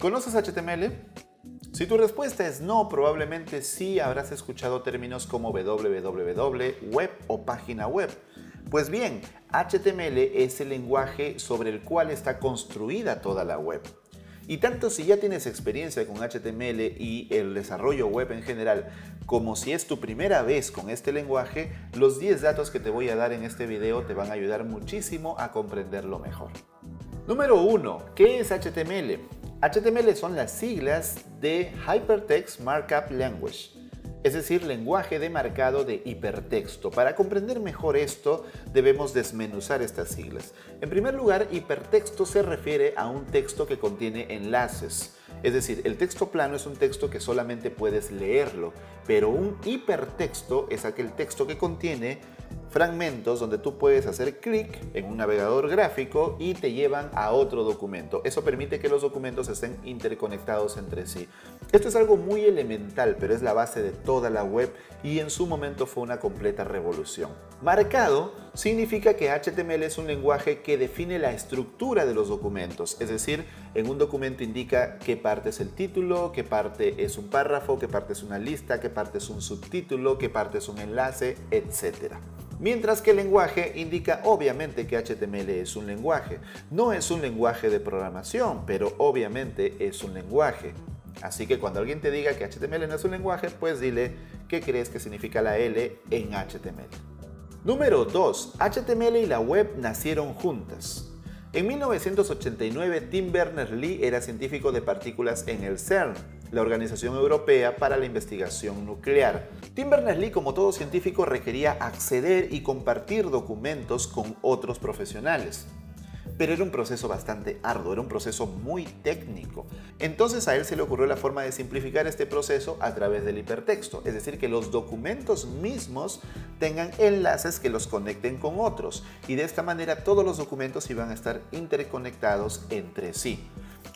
¿Conoces HTML? Si tu respuesta es no, probablemente sí habrás escuchado términos como www, web o página web. Pues bien, HTML es el lenguaje sobre el cual está construida toda la web. Y tanto si ya tienes experiencia con HTML y el desarrollo web en general, como si es tu primera vez con este lenguaje, los 10 datos que te voy a dar en este video te van a ayudar muchísimo a comprenderlo mejor. Número 1. ¿Qué es HTML? HTML son las siglas de Hypertext Markup Language, es decir, lenguaje de marcado de hipertexto. Para comprender mejor esto, debemos desmenuzar estas siglas. En primer lugar, hipertexto se refiere a un texto que contiene enlaces. Es decir, el texto plano es un texto que solamente puedes leerlo, pero un hipertexto es aquel texto que contiene fragmentos donde tú puedes hacer clic en un navegador gráfico y te llevan a otro documento. Eso permite que los documentos estén interconectados entre sí. Esto es algo muy elemental, pero es la base de toda la web y en su momento fue una completa revolución. Marcado significa que HTML es un lenguaje que define la estructura de los documentos, es decir, en un documento indica qué parte es el título, qué parte es un párrafo, qué parte es una lista, qué parte es un subtítulo, qué parte es un enlace, etc. Mientras que el lenguaje indica obviamente que HTML es un lenguaje. No es un lenguaje de programación, pero obviamente es un lenguaje. Así que cuando alguien te diga que HTML no es un lenguaje, pues dile qué crees que significa la L en HTML. Número 2. HTML y la web nacieron juntas. En 1989, Tim Berners-Lee era científico de partículas en el CERN, la Organización Europea para la Investigación Nuclear. Tim Berners-Lee, como todo científico, requería acceder y compartir documentos con otros profesionales. Pero era un proceso bastante arduo, era un proceso muy técnico. Entonces a él se le ocurrió la forma de simplificar este proceso a través del hipertexto, es decir, que los documentos mismos tengan enlaces que los conecten con otros, y de esta manera todos los documentos iban a estar interconectados entre sí.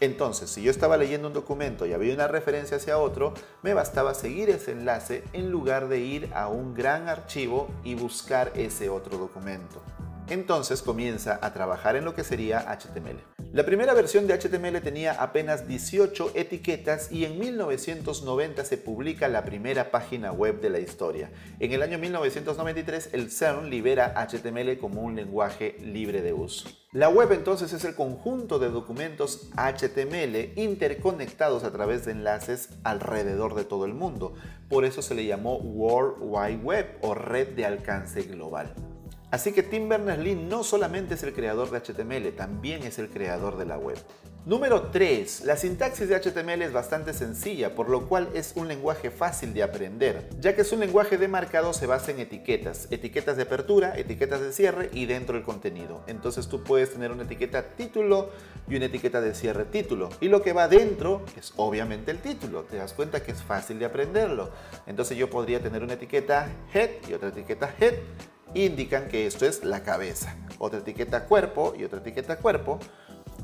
Entonces, si yo estaba leyendo un documento y había una referencia hacia otro, me bastaba seguir ese enlace en lugar de ir a un gran archivo y buscar ese otro documento. Entonces comienza a trabajar en lo que sería HTML. La primera versión de HTML tenía apenas 18 etiquetas y en 1990 se publica la primera página web de la historia. En el año 1993 el CERN libera HTML como un lenguaje libre de uso. La web entonces es el conjunto de documentos HTML interconectados a través de enlaces alrededor de todo el mundo. Por eso se le llamó World Wide Web o red de alcance global. Así que Tim Berners-Lee no solamente es el creador de HTML, también es el creador de la web. Número 3. La sintaxis de HTML es bastante sencilla, por lo cual es un lenguaje fácil de aprender, ya que es un lenguaje de marcado, se basa en etiquetas de apertura, etiquetas de cierre y dentro el contenido. Entonces tú puedes tener una etiqueta título y una etiqueta de cierre título, y lo que va dentro es obviamente el título. Te das cuenta que es fácil de aprenderlo. Entonces yo podría tener una etiqueta head y otra etiqueta head, indican que esto es la cabeza, otra etiqueta cuerpo y otra etiqueta cuerpo,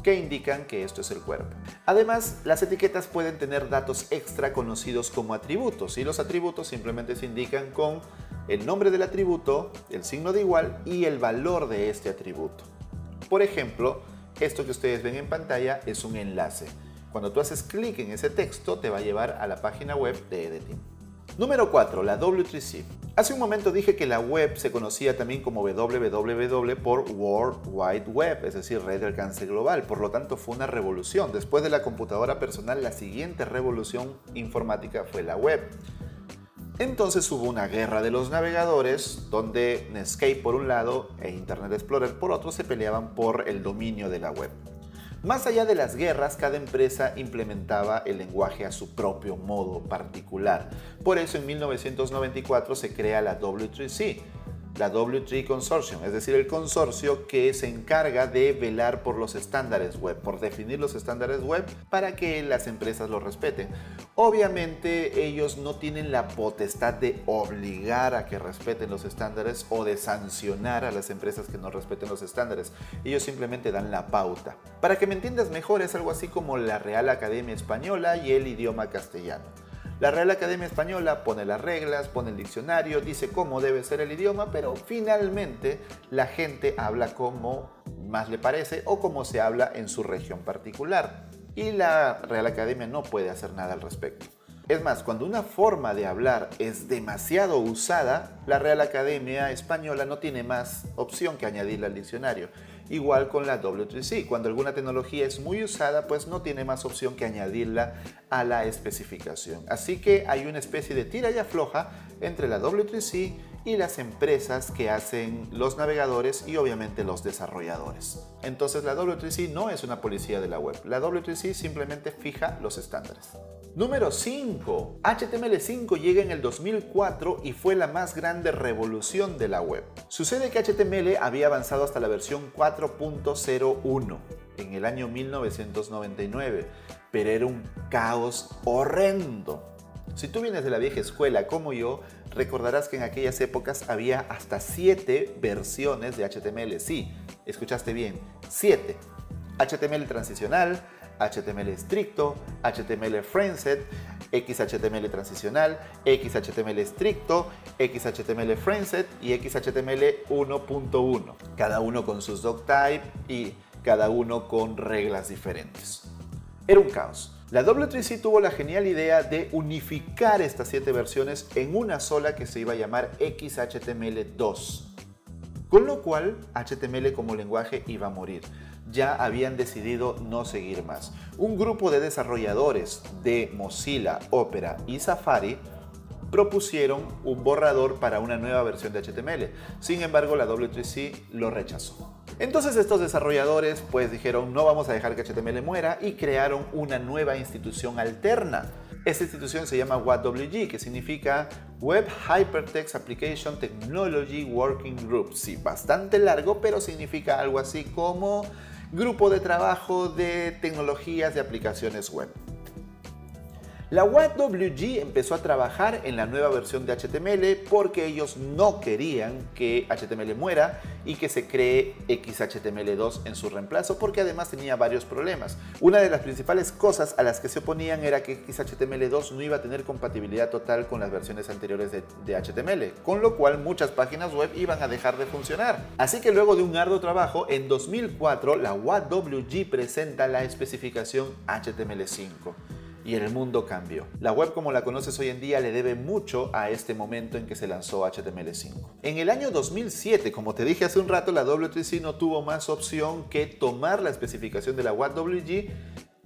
que indican que esto es el cuerpo. Además, las etiquetas pueden tener datos extra conocidos como atributos, y los atributos simplemente se indican con el nombre del atributo, el signo de igual y el valor de este atributo. Por ejemplo, esto que ustedes ven en pantalla es un enlace. Cuando tú haces clic en ese texto, te va a llevar a la página web de Editing. Número 4. La W3C. Hace un momento dije que la web se conocía también como www por World Wide Web, es decir, red de alcance global. Por lo tanto, fue una revolución. Después de la computadora personal, la siguiente revolución informática fue la web. Entonces hubo una guerra de los navegadores, donde Netscape por un lado e Internet Explorer por otro se peleaban por el dominio de la web. Más allá de las guerras, cada empresa implementaba el lenguaje a su propio modo particular. Por eso en 1994 se crea la W3C, la W3 Consortium, es decir, el consorcio que se encarga de velar por los estándares web, por definir los estándares web para que las empresas los respeten. Obviamente ellos no tienen la potestad de obligar a que respeten los estándares o de sancionar a las empresas que no respeten los estándares. Ellos simplemente dan la pauta. Para que me entiendas mejor, es algo así como la Real Academia Española y el idioma castellano. La Real Academia Española pone las reglas, pone el diccionario, dice cómo debe ser el idioma, pero finalmente la gente habla como más le parece o como se habla en su región particular. y la Real Academia no puede hacer nada al respecto. Es más, cuando una forma de hablar es demasiado usada, la Real Academia Española no tiene más opción que añadirla al diccionario. Igual con la W3C, cuando alguna tecnología es muy usada, pues no tiene más opción que añadirla a la especificación. Así que hay una especie de tira y afloja entre la W3C y las empresas que hacen los navegadores y obviamente los desarrolladores. Entonces la W3C no es una policía de la web, la W3C simplemente fija los estándares. Número 5. HTML5 llega en el 2004 y fue la más grande revolución de la web. Sucede que HTML había avanzado hasta la versión 4.01 en el año 1999, pero era un caos horrendo. Si tú vienes de la vieja escuela como yo, recordarás que en aquellas épocas había hasta 7 versiones de HTML. Sí, escuchaste bien, 7. HTML transicional, HTML estricto, HTML frameset, XHTML transicional, XHTML estricto, XHTML frameset y XHTML 1.1. Cada uno con sus doctype y cada uno con reglas diferentes. Era un caos. La W3C tuvo la genial idea de unificar estas 7 versiones en una sola que se iba a llamar XHTML2. Con lo cual, HTML como lenguaje iba a morir. Ya habían decidido no seguir más. Un grupo de desarrolladores de Mozilla, Opera y Safari propusieron un borrador para una nueva versión de HTML. Sin embargo, la W3C lo rechazó. Entonces estos desarrolladores pues dijeron no vamos a dejar que HTML muera y crearon una nueva institución alterna. Esta institución se llama WHATWG, que significa Web Hypertext Application Technology Working Group. Sí, bastante largo, pero significa algo así como Grupo de Trabajo de Tecnologías de Aplicaciones Web. La WHATWG empezó a trabajar en la nueva versión de HTML porque ellos no querían que HTML muera y que se cree XHTML2 en su reemplazo, porque además tenía varios problemas. Una de las principales cosas a las que se oponían era que XHTML2 no iba a tener compatibilidad total con las versiones anteriores de HTML, con lo cual muchas páginas web iban a dejar de funcionar. Así que luego de un arduo trabajo, en 2004 la WHATWG presenta la especificación HTML5. Y el mundo cambió. La web como la conoces hoy en día le debe mucho a este momento en que se lanzó HTML5. En el año 2007, como te dije hace un rato, la W3C no tuvo más opción que tomar la especificación de la WHATWG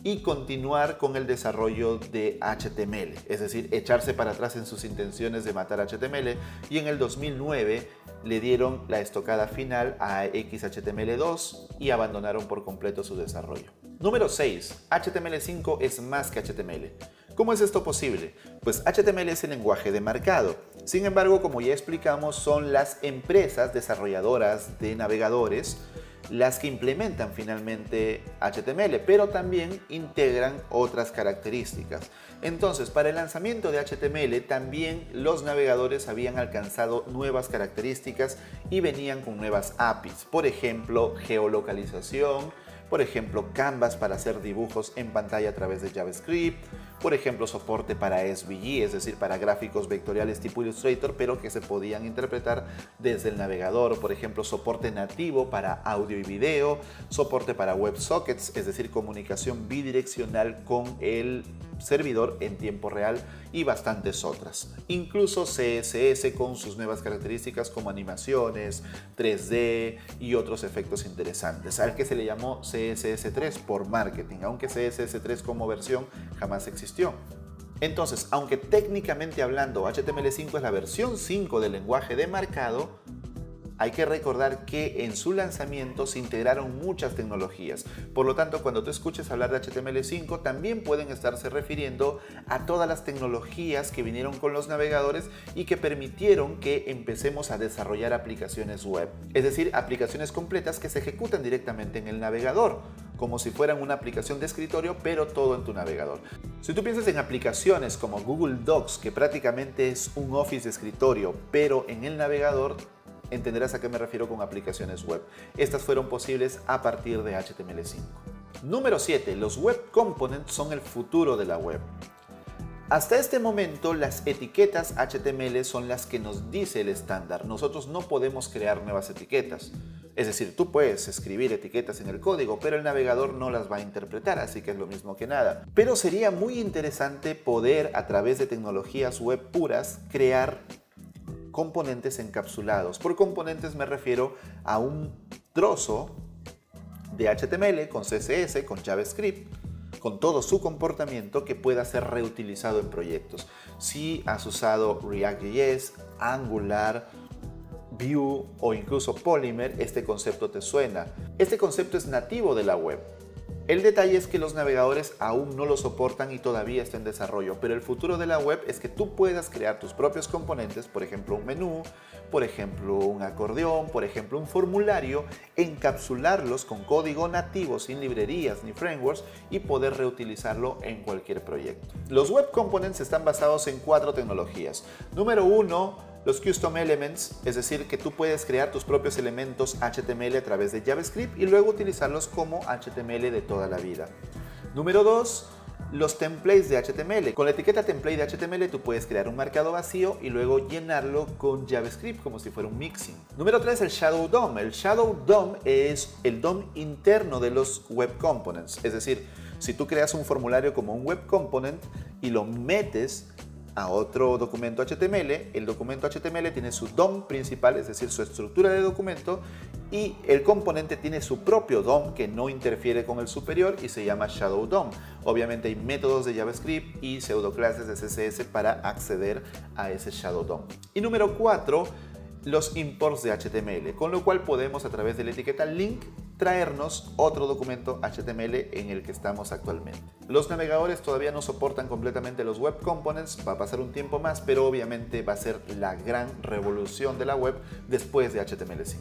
y continuar con el desarrollo de HTML, es decir, echarse para atrás en sus intenciones de matar HTML, y en el 2009 le dieron la estocada final a XHTML2 y abandonaron por completo su desarrollo. Número 6. HTML5 es más que HTML. ¿Cómo es esto posible? Pues HTML es el lenguaje de marcado. Sin embargo, como ya explicamos, son las empresas desarrolladoras de navegadores las que implementan finalmente HTML, pero también integran otras características. Entonces, para el lanzamiento de HTML también los navegadores habían alcanzado nuevas características y venían con nuevas APIs. Por ejemplo, geolocalización, por ejemplo, Canvas para hacer dibujos en pantalla a través de JavaScript, por ejemplo, soporte para SVG, es decir, para gráficos vectoriales tipo Illustrator, pero que se podían interpretar desde el navegador, por ejemplo, soporte nativo para audio y video, soporte para WebSockets, es decir, comunicación bidireccional con el servidor en tiempo real y bastantes otras. Incluso CSS con sus nuevas características como animaciones, 3D y otros efectos interesantes, al que se le llamó CSS3 por marketing, aunque CSS3 como versión jamás existió. Entonces, aunque técnicamente hablando HTML5 es la versión 5 del lenguaje de marcado, hay que recordar que en su lanzamiento se integraron muchas tecnologías. Por lo tanto, cuando tú escuches hablar de HTML5, también pueden estarse refiriendo a todas las tecnologías que vinieron con los navegadores y que permitieron que empecemos a desarrollar aplicaciones web. Es decir, aplicaciones completas que se ejecutan directamente en el navegador, como si fueran una aplicación de escritorio, pero todo en tu navegador. Si tú piensas en aplicaciones como Google Docs, que prácticamente es un Office de escritorio, pero en el navegador, entenderás a qué me refiero con aplicaciones web. Estas fueron posibles a partir de HTML5. Número 7. Los Web Components son el futuro de la web. Hasta este momento, las etiquetas HTML son las que nos dice el estándar. Nosotros no podemos crear nuevas etiquetas. Es decir, tú puedes escribir etiquetas en el código, pero el navegador no las va a interpretar, así que es lo mismo que nada. Pero sería muy interesante poder, a través de tecnologías web puras, crear componentes encapsulados. Por componentes me refiero a un trozo de HTML con CSS, con JavaScript, con todo su comportamiento que pueda ser reutilizado en proyectos. Si has usado React.js, Angular, Vue o incluso Polymer, este concepto te suena. Este concepto es nativo de la web. El detalle es que los navegadores aún no lo soportan y todavía está en desarrollo, pero el futuro de la web es que tú puedas crear tus propios componentes, por ejemplo un menú, por ejemplo un acordeón, por ejemplo un formulario, encapsularlos con código nativo sin librerías ni frameworks y poder reutilizarlo en cualquier proyecto. Los web components están basados en 4 tecnologías. Número 1, los Custom Elements, es decir, que tú puedes crear tus propios elementos HTML a través de JavaScript y luego utilizarlos como HTML de toda la vida. Número 2, los templates de HTML. Con la etiqueta template de HTML tú puedes crear un marcado vacío y luego llenarlo con JavaScript como si fuera un mixing. Número 3, el Shadow DOM. El Shadow DOM es el DOM interno de los web components. Es decir, si tú creas un formulario como un web component y lo metes a otro documento HTML, el documento HTML tiene su DOM principal, es decir, su estructura de documento, y el componente tiene su propio DOM que no interfiere con el superior y se llama Shadow DOM. Obviamente hay métodos de JavaScript y pseudoclases de CSS para acceder a ese Shadow DOM. Y número 4, los imports de HTML, con lo cual podemos a través de la etiqueta link traernos otro documento HTML en el que estamos actualmente. Los navegadores todavía no soportan completamente los web components, va a pasar un tiempo más, pero obviamente va a ser la gran revolución de la web después de HTML5.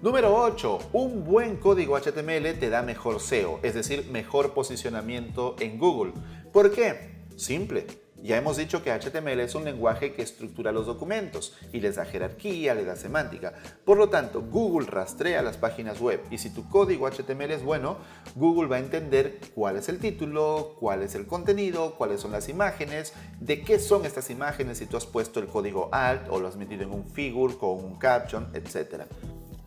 Número 8. Un buen código HTML te da mejor SEO, es decir, mejor posicionamiento en Google. ¿Por qué? Simple. Ya hemos dicho que HTML es un lenguaje que estructura los documentos y les da jerarquía, le da semántica. Por lo tanto, Google rastrea las páginas web y si tu código HTML es bueno, Google va a entender cuál es el título, cuál es el contenido, cuáles son las imágenes, de qué son estas imágenes si tú has puesto el código alt o lo has metido en un figure con un caption, etc.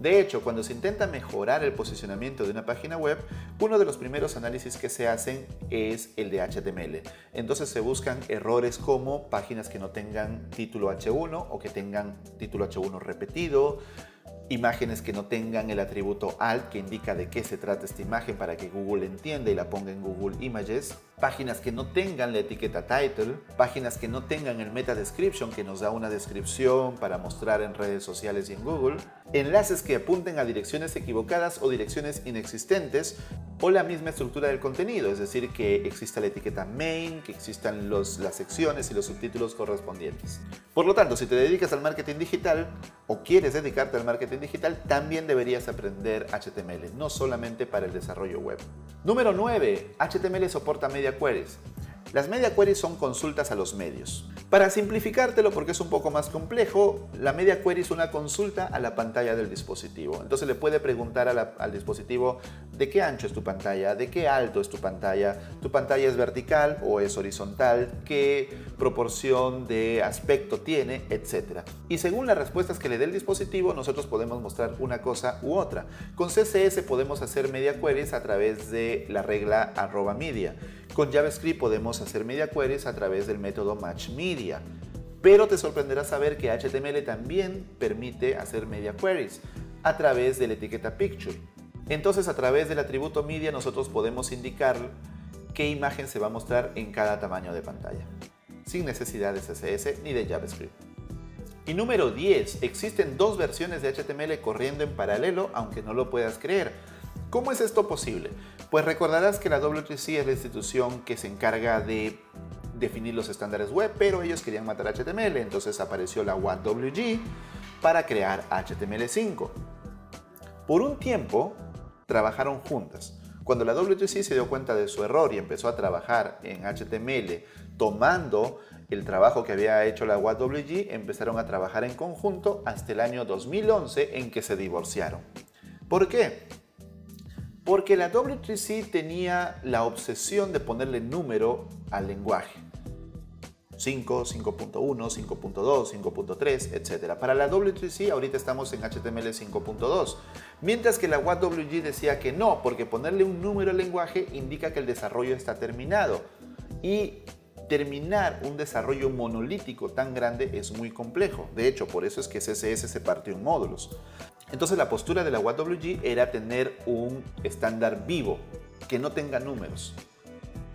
De hecho, cuando se intenta mejorar el posicionamiento de una página web, uno de los primeros análisis que se hacen es el de HTML. Entonces se buscan errores como páginas que no tengan título H1 o que tengan título H1 repetido, imágenes que no tengan el atributo alt que indica de qué se trata esta imagen para que Google entienda y la ponga en Google Images, páginas que no tengan la etiqueta title, páginas que no tengan el meta description que nos da una descripción para mostrar en redes sociales y en Google, enlaces que apunten a direcciones equivocadas o direcciones inexistentes o la misma estructura del contenido, es decir, que exista la etiqueta main, que existan las secciones y los subtítulos correspondientes. Por lo tanto, si te dedicas al marketing digital o quieres dedicarte al marketing digital, también deberías aprender HTML, no solamente para el desarrollo web. Número 9. HTML soporta media queries. Las media queries son consultas a los medios. Para simplificártelo, porque es un poco más complejo, la media query es una consulta a la pantalla del dispositivo. Entonces le puede preguntar al dispositivo de qué ancho es tu pantalla, de qué alto es tu pantalla es vertical o es horizontal, qué proporción de aspecto tiene, etc. Y según las respuestas que le dé el dispositivo, nosotros podemos mostrar una cosa u otra. Con CSS podemos hacer media queries a través de la regla @media. Con JavaScript podemos hacer media queries a través del método matchMedia. Pero te sorprenderá saber que HTML también permite hacer media queries a través de la etiqueta picture. Entonces, a través del atributo media nosotros podemos indicar qué imagen se va a mostrar en cada tamaño de pantalla, sin necesidad de CSS ni de JavaScript. Y número 10. Existen dos versiones de HTML corriendo en paralelo, aunque no lo puedas creer. ¿Cómo es esto posible? Pues recordarás que la W3C es la institución que se encarga de definir los estándares web, pero ellos querían matar HTML, entonces apareció la WCAG para crear HTML5. Por un tiempo trabajaron juntas. Cuando la W3C se dio cuenta de su error y empezó a trabajar en HTML tomando el trabajo que había hecho la WCAG, empezaron a trabajar en conjunto hasta el año 2011 en que se divorciaron. ¿Por qué? Porque la W3C tenía la obsesión de ponerle número al lenguaje. 5, 5.1, 5.2, 5.3, etc. Para la W3C ahorita estamos en HTML 5.2, mientras que la WAT-WG decía que no, porque ponerle un número al lenguaje indica que el desarrollo está terminado. Y terminar un desarrollo monolítico tan grande es muy complejo. De hecho, por eso es que CSS se partió en módulos. Entonces la postura de la WAT-WG era tener un estándar vivo, que no tenga números.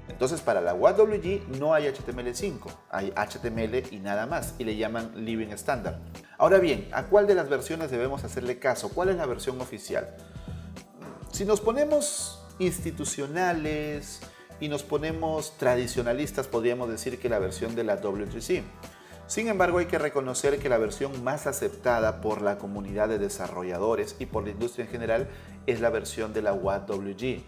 Entonces para la WAT-WG no hay HTML5, hay HTML y nada más, y le llaman Living Standard. Ahora bien, ¿a cuál de las versiones debemos hacerle caso? ¿Cuál es la versión oficial? Si nos ponemos institucionales y nos ponemos tradicionalistas, podríamos decir que la versión de la W3C. Sin embargo, hay que reconocer que la versión más aceptada por la comunidad de desarrolladores y por la industria en general es la versión de la WAT-WG.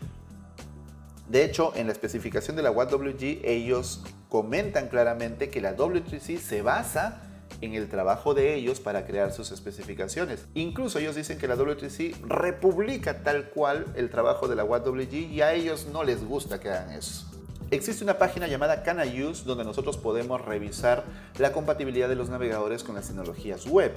De hecho, en la especificación de la WAT-WG, ellos comentan claramente que la W3C se basa en el trabajo de ellos para crear sus especificaciones. Incluso ellos dicen que la W3C republica tal cual el trabajo de la WAT-WG y a ellos no les gusta que hagan eso. Existe una página llamada Can I Use donde nosotros podemos revisar la compatibilidad de los navegadores con las tecnologías web.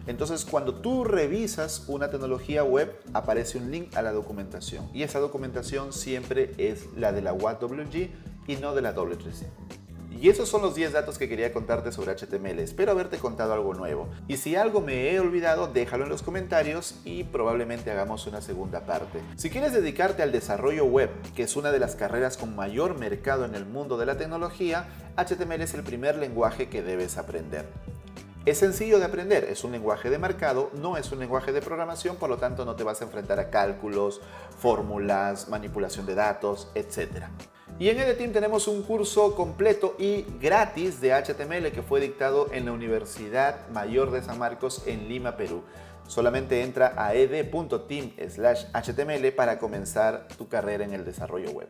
Entonces, cuando tú revisas una tecnología web, aparece un link a la documentación. Y esa documentación siempre es la de la WAT-WG y no de la W3C. Y esos son los 10 datos que quería contarte sobre HTML. Espero haberte contado algo nuevo. Y si algo me he olvidado, déjalo en los comentarios y probablemente hagamos una segunda parte. Si quieres dedicarte al desarrollo web, que es una de las carreras con mayor mercado en el mundo de la tecnología, HTML es el primer lenguaje que debes aprender. Es sencillo de aprender, es un lenguaje de marcado, no es un lenguaje de programación, por lo tanto no te vas a enfrentar a cálculos, fórmulas, manipulación de datos, etc. Y en EDTeam tenemos un curso completo y gratis de HTML que fue dictado en la Universidad Mayor de San Marcos en Lima, Perú. Solamente entra a ed.team/html para comenzar tu carrera en el desarrollo web.